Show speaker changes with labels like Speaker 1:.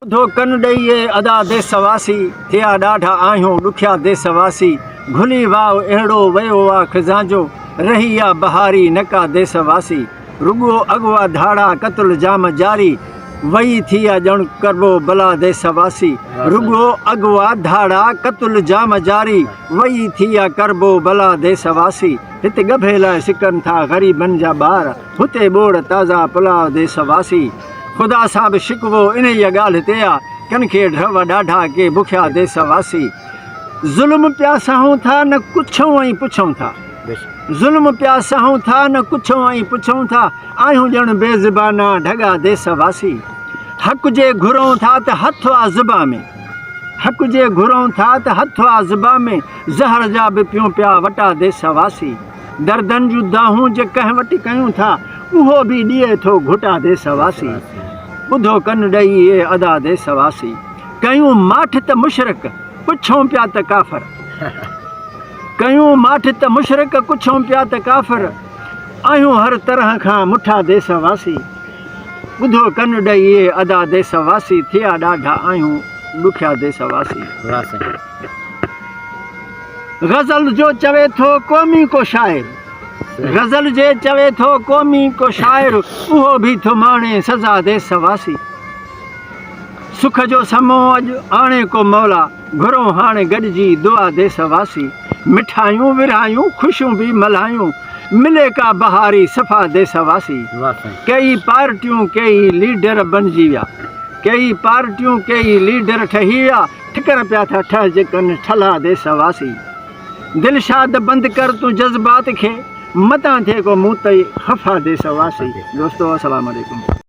Speaker 1: ॿुधो कन ॾेई अदा देसवासी थिया ॾाढा आहियूं ॾुखिया देसवासी घुली वाव अहिड़ो वियो आहे खिज़ांजो रही आहे बहारी नका देसवासी रुॻो अॻुवा धाड़ा क़तल जाम जारी वही थी आहे ॼण करबो भला देसवासी रुॻो अॻुवा धाड़ा क़तल जाम जारी वही थी आहे करबो भला देसवासी हिते ॻभे लाइ सिकनि था ग़रीबनि जा ॿार हुते ॿोड़ ताज़ा पुलाव देसवासी खुदा सां बि शिकवो इन ई ॻाल्हि ते आहे कन खे ड्रव ॾाढा के बुखिया देसवासी ज़ुल्म पिया सहूं था न कुछूं ऐं पुछूं था ज़ुल्म पिया सहूं था न कुछूं ऐं पुछूं था आहियूं ॼण बेज़ुबाना ढगा देसवासी हक़ जे घुरूं था त हथ आहे ज़ुबा में हक़ जे घुरूं था त हथ आहे ज़ुबा में ज़हर जा बि पियूं पिया वटा देसवासी दर्दनि जूं दाहूं जे कंहिं वटि कयूं था उहो बि ॾिए थो घुटा देसवासी ॿुधो कन ॾेई इहे अदा देसवासी कयूं माठ त मुशरक पुछूं पिया त काफ़र कयूं माठ त मुशरक पुछूं पिया त काफ़र आहियूं हर तरह खां मुठा देसवासी ॿुधो कन ॾेई इहे अदा देसवासी थिया ॾाढा आहियूं ॾुखिया देसवासी ग़ज़ल जो चवे थो क़ौमी को शाइर ग़ज़ल जे चवे थो क़ौमी को शाइर उहो बि थो माणे सज़ा देसवासी सुख जो समो अॼु आणे को मौला घुरो हाणे गॾिजी दुआ देसवासी मिठायूं विरहायूं ख़ुशियूं बि मल्हायूं मिले का बहारी सफ़ा देसवासी कई पार्टियूं कई लीडर बणिजी विया कई पार्टियूं कई लीडर ठही विया ठिकर पिया था ठहिजे कनि ठला देसवासी दिलशाद बंदि कर तूं जज़्बात खे मतां थिए को मूं ताईं ख़फ़ा देसवासी दोस्तो अस्सलाम वालेकुम।